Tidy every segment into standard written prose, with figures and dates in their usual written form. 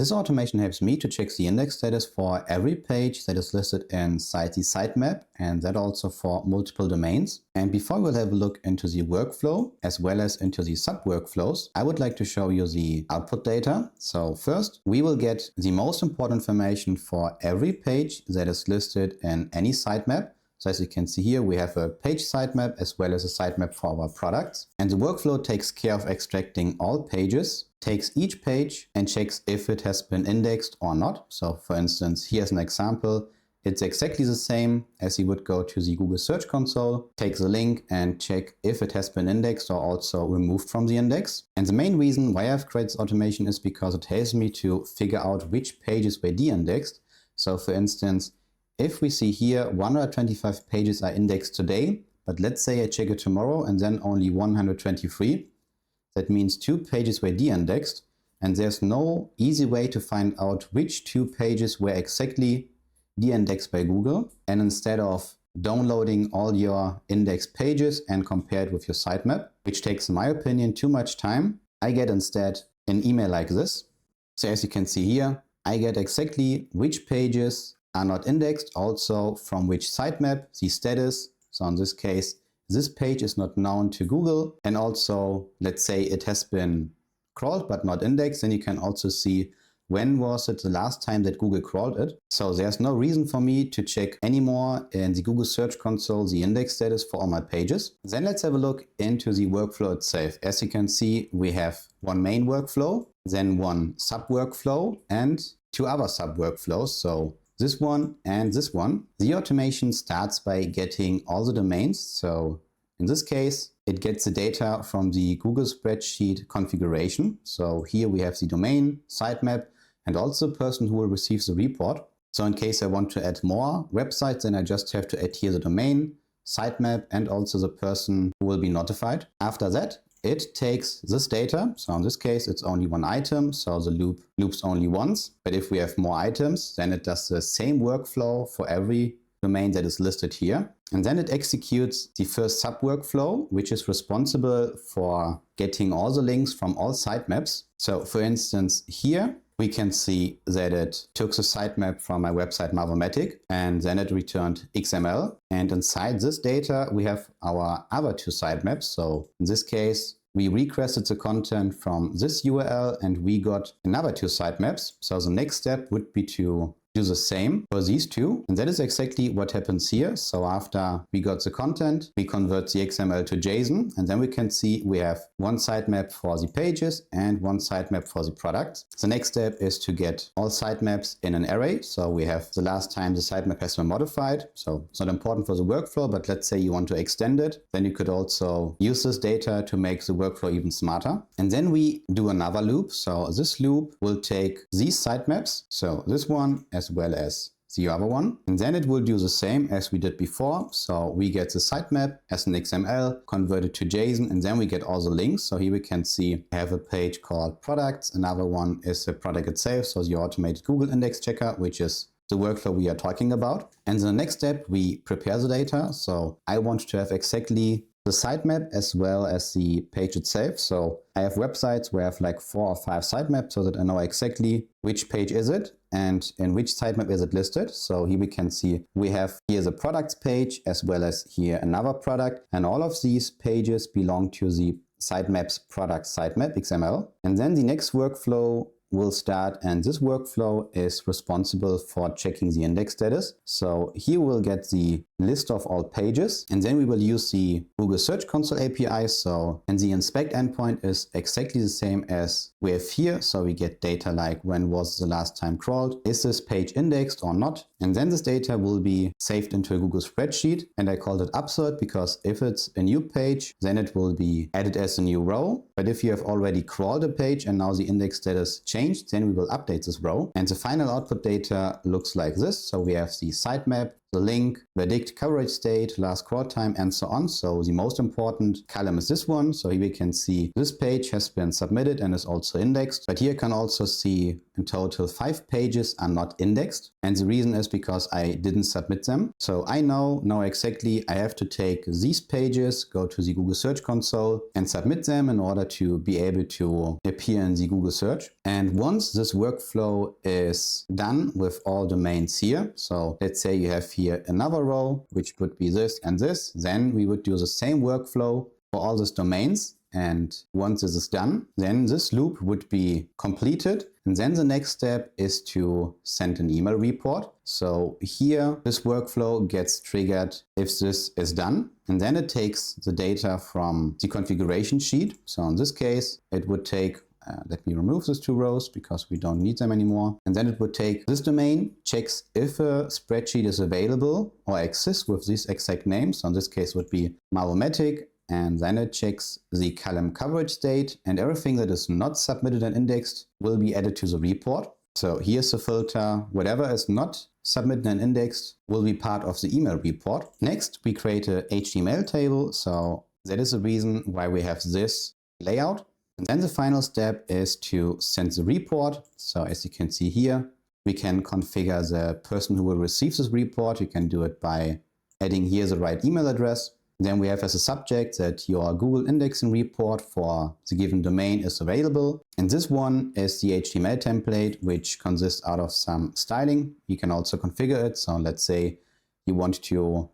This automation helps me to check the index status for every page that is listed inside the sitemap, and that also for multiple domains. And before we'll have a look into the workflow as well as into the sub-workflows, I would like to show you the output data. So first, we will get the most important information for every page that is listed in any sitemap. So as you can see here, we have a page sitemap as well as a sitemap for our products. And the workflow takes care of extracting all pages, takes each page and checks if it has been indexed or not. So for instance, here's an example. It's exactly the same as you would go to the Google Search Console, take the link and check if it has been indexed or also removed from the index. And the main reason why I've created this automation is because it helps me to figure out which pages were de-indexed. So for instance, if we see here 125 pages are indexed today, but let's say I check it tomorrow and then only 123, that means 2 pages were de-indexed, and there's no easy way to find out which 2 pages were exactly de-indexed by Google. And instead of downloading all your indexed pages and compare it with your sitemap, which takes, in my opinion, too much time, I get instead an email like this. So as you can see here, I get exactly which pages are not indexed, also from which sitemap, the status. So in this case, this page is not known to Google. And also, let's say it has been crawled but not indexed. Then you can also see when was it the last time that Google crawled it. So there's no reason for me to check anymore in the Google Search Console the index status for all my pages. Then let's have a look into the workflow itself. As you can see, we have one main workflow, then one sub workflow and 2 other sub workflows. So this one and this one. The automation starts by getting all the domains. So in this case, it gets the data from the Google spreadsheet configuration. So here we have the domain, sitemap, and also the person who will receive the report. So in case I want to add more websites, then I just have to add here the domain, sitemap, and also the person who will be notified. After that, it takes this data. So in this case, it's only one item. So the loop loops only once. But if we have more items, then it does the same workflow for every domain that is listed here. And then it executes the first sub workflow, which is responsible for getting all the links from all sitemaps. So for instance, here we can see that it took the sitemap from my website Marvomatic and then it returned XML. And inside this data, we have our other 2 sitemaps. So in this case, we requested the content from this URL and we got another 2 sitemaps. So the next step would be to do the same for these 2. And that is exactly what happens here. So after we got the content, we convert the XML to JSON, and then we can see we have one sitemap for the pages and one sitemap for the products. The next step is to get all sitemaps in an array. So we have the last time the sitemap has been modified. So it's not important for the workflow, but let's say you want to extend it. Then you could also use this data to make the workflow even smarter. And then we do another loop. So this loop will take these sitemaps. So this one as well as the other one. And then it will do the same as we did before. So we get the sitemap as an XML, convert it to JSON, and then we get all the links. So here we can see I have a page called products. Another one is the product itself. So the automated Google index checker, which is the workflow we are talking about. And the next step, we prepare the data. So I want to have exactly the sitemap as well as the page itself. So I have websites where I have like 4 or 5 sitemaps so that I know exactly which page is it and in which sitemap is it listed. So here we can see we have here the products page as well as here another product, and all of these pages belong to the sitemap's product sitemap XML. And then the next workflow will start, and this workflow is responsible for checking the index status. So here we'll get the list of all pages, and then we will use the Google Search Console API. So, and the inspect endpoint is exactly the same as we have here. So we get data like when was the last time crawled, is this page indexed or not? And then this data will be saved into a Google spreadsheet, and I called it upsert because if it's a new page, then it will be added as a new row. But if you have already crawled a page and now the index status changed, then we will update this row. And the final output data looks like this. So we have the sitemap, the link, predict coverage state, last crawl time, and so on. So the most important column is this one. So here we can see this page has been submitted and is also indexed. But here you can also see in total 5 pages are not indexed. And the reason is because I didn't submit them. So I know now exactly I have to take these pages, go to the Google Search Console and submit them in order to be able to appear in the Google search. And once this workflow is done with all domains here, so let's say you have here another row, which would be this and this, then we would do the same workflow for all these domains. And once this is done, then this loop would be completed. And then the next step is to send an email report. So here, this workflow gets triggered if this is done. And then it takes the data from the configuration sheet. So in this case, it would take let me remove these 2 rows because we don't need them anymore. And then it would take this domain, checks if a spreadsheet is available or exists with this exact name. So in this case would be Marvomatic. And then it checks the column coverage state, and everything that is not submitted and indexed will be added to the report. So here's the filter. Whatever is not submitted and indexed will be part of the email report. Next, we create a HTML table. So that is the reason why we have this layout. And then the final step is to send the report. So as you can see here, we can configure the person who will receive this report. You can do it by adding here the right email address. Then we have as a subject that your Google indexing report for the given domain is available. And this one is the HTML template, which consists out of some styling. You can also configure it. So let's say you want to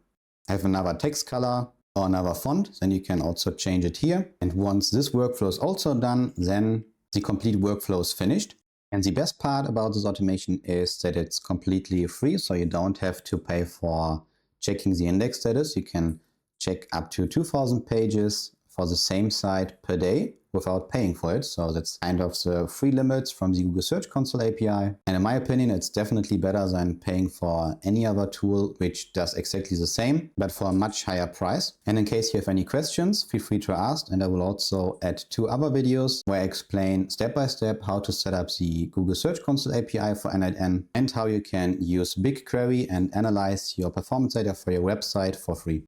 have another text color or another font, then you can also change it here. And once this workflow is also done, then the complete workflow is finished. And the best part about this automation is that it's completely free. So you don't have to pay for checking the index status. You can check up to 2000 pages for the same site per day without paying for it. So that's kind of the free limits from the Google Search Console API. And in my opinion, it's definitely better than paying for any other tool which does exactly the same, but for a much higher price. And in case you have any questions, feel free to ask. And I will also add 2 other videos where I explain step by step how to set up the Google Search Console API for n8n and how you can use BigQuery and analyze your performance data for your website for free.